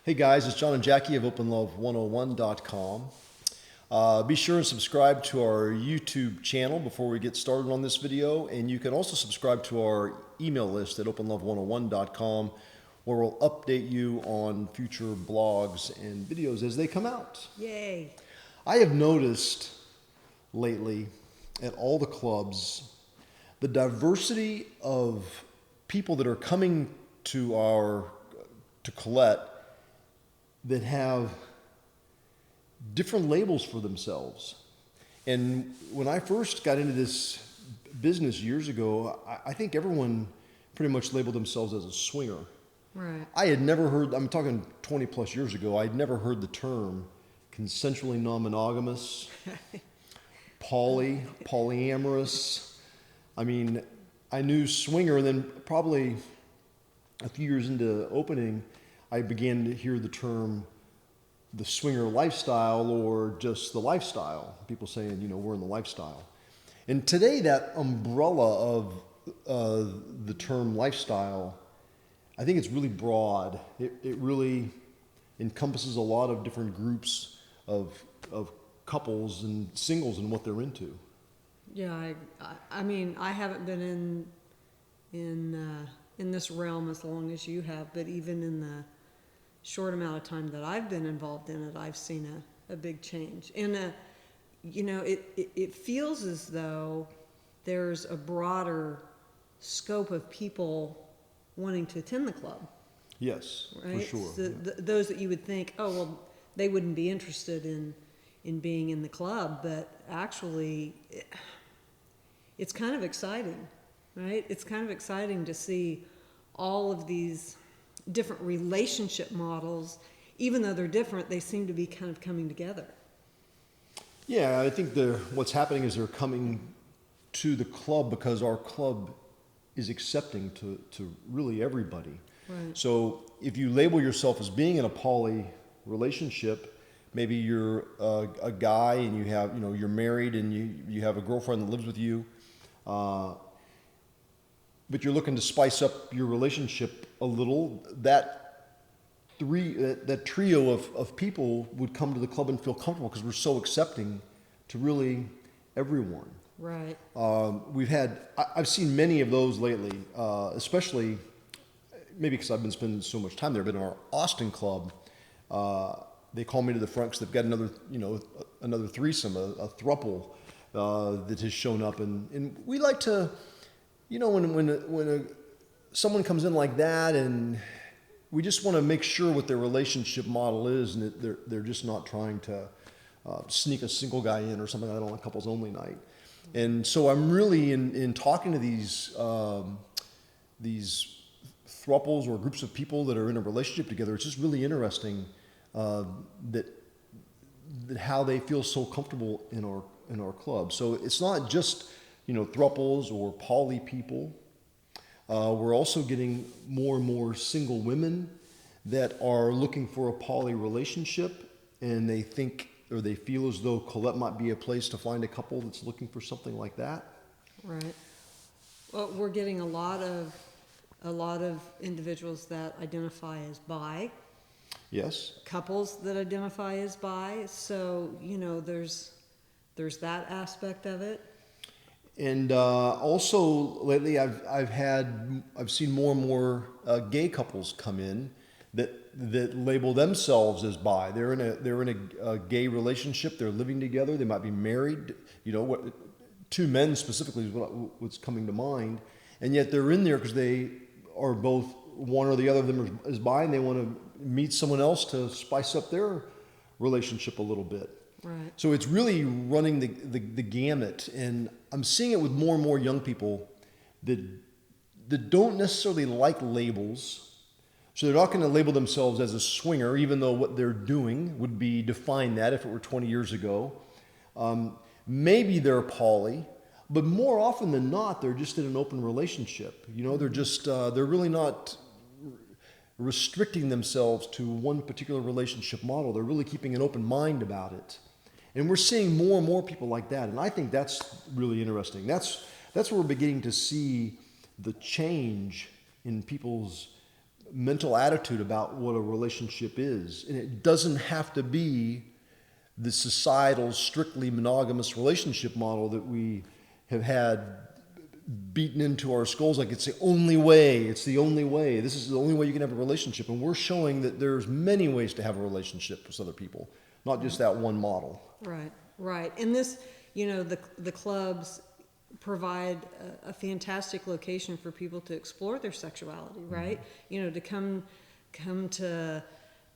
Hey guys, it's John and Jackie of OpenLove101.com. Be sure and subscribe to our YouTube channel before we get started on this video, and you can also subscribe to our email list at OpenLove101.com, where we'll update you on future blogs and videos as they come out. Yay. I have noticed lately at all the clubs the diversity of people that are coming to Colette that have different labels for themselves. And when I first got into this business years ago, I think everyone pretty much labeled themselves as a swinger. Right. I had never heard, I'm talking 20 plus years ago, I'd never heard the term consensually non-monogamous, polyamorous. I mean, I knew swinger, and then probably a few years into opening, I began to hear the term the swinger lifestyle or just the lifestyle. People saying, we're in the lifestyle. And today that umbrella of the term lifestyle, I think it's really broad. It really encompasses a lot of different groups of couples and singles and what they're into. Yeah, I mean, I haven't been in this realm as long as you have, but even in the short amount of time that I've been involved in it, I've seen a big change. And it feels as though there's a broader scope of people wanting to attend the club. Yes, right? for sure. So those that you would think, oh well, they wouldn't be interested in being in the club, but actually, it's kind of exciting, right? It's kind of exciting to see all of these different relationship models. Even though they're different, they seem to be kind of coming together. Yeah, I think what's happening is they're coming to the club because our club is accepting to really everybody. Right. So if you label yourself as being in a poly relationship, maybe you're a guy and you have, you're married and you have a girlfriend that lives with you, but you're looking to spice up your relationship a little, that trio of people would come to the club and feel comfortable because we're so accepting to really everyone. Right. I've seen many of those lately, especially maybe because I've been spending so much time there, but in our Austin club, they call me to the front because they've got another threesome, a throuple that has shown up, and we like to, when someone comes in like that, and we just want to make sure what their relationship model is, and that they're just not trying to sneak a single guy in or something like that on a couples only night. And so I'm really in talking to these throuples or groups of people that are in a relationship together. It's just really interesting that how they feel so comfortable in our club. So it's not just throuples or poly people. We're also getting more and more single women that are looking for a poly relationship, and they think or they feel as though Colette might be a place to find a couple that's looking for something like that. Right. Well, we're getting a lot of individuals that identify as bi. Yes. Couples that identify as bi. So there's that aspect of it. And also lately, I've seen more and more gay couples come in that label themselves as bi. They're in a gay relationship. They're living together. They might be married. Two men specifically is what's coming to mind, and yet they're in there because they are both, one or the other of them is bi, and they want to meet someone else to spice up their relationship a little bit. Right. So it's really running the gamut, and I'm seeing it with more and more young people that don't necessarily like labels. So they're not going to label themselves as a swinger, even though what they're doing would be define that if it were 20 years ago. Maybe they're poly, but more often than not, they're just in an open relationship. They're just they're really not restricting themselves to one particular relationship model. They're really keeping an open mind about it. And we're seeing more and more people like that. And I think that's really interesting. That's where we're beginning to see the change in people's mental attitude about what a relationship is. And it doesn't have to be the societal, strictly monogamous relationship model that we have had beaten into our skulls like it's the only way, this is the only way you can have a relationship. And we're showing that there's many ways to have a relationship with other people, not just that one model. Right, right. And this, the clubs provide a fantastic location for people to explore their sexuality, right? To come to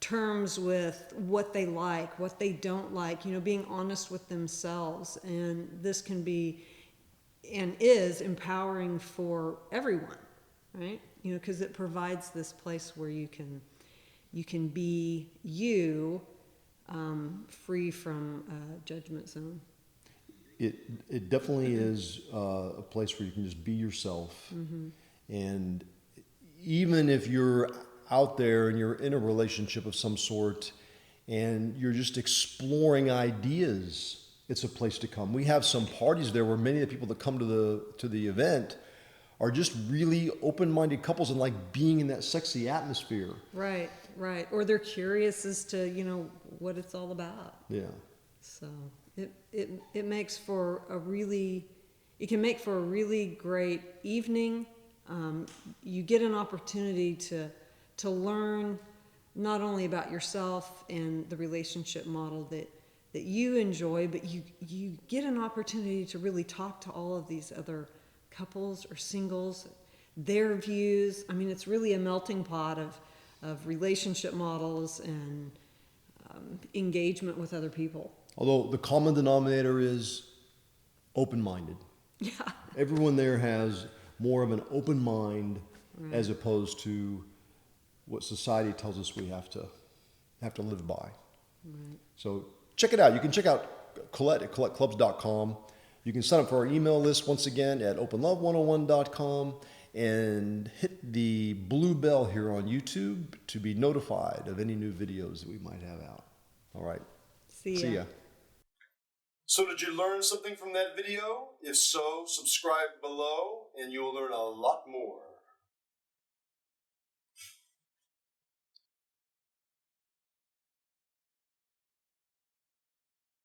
terms with what they like, what they don't like, being honest with themselves. And this can be and is empowering for everyone, right? Because it provides this place where you can be you, free from judgment zone. It definitely is a place where you can just be yourself. And even if you're out there and you're in a relationship of some sort and you're just exploring ideas, it's a place to come. We have some parties there where many of the people that come to the event are just really open-minded couples and like being in that sexy atmosphere. Right, right. Or they're curious as to, what it's all about. Yeah. So it makes for it can make for a really great evening. You get an opportunity to learn not only about yourself and the relationship model that you enjoy, but you get an opportunity to really talk to all of these other couples or singles, their views. I mean, it's really a melting pot of relationship models and engagement with other people. Although the common denominator is open-minded. Yeah. Everyone there has more of an open mind, Right. as opposed to what society tells us we have to live by. Right. So check it out. You can check out Colette at coletteclubs.com. You can sign up for our email list once again at openlove101.com and hit the blue bell here on YouTube to be notified of any new videos that we might have out. All right. See ya. So did you learn something from that video? If so, subscribe below and you'll learn a lot more.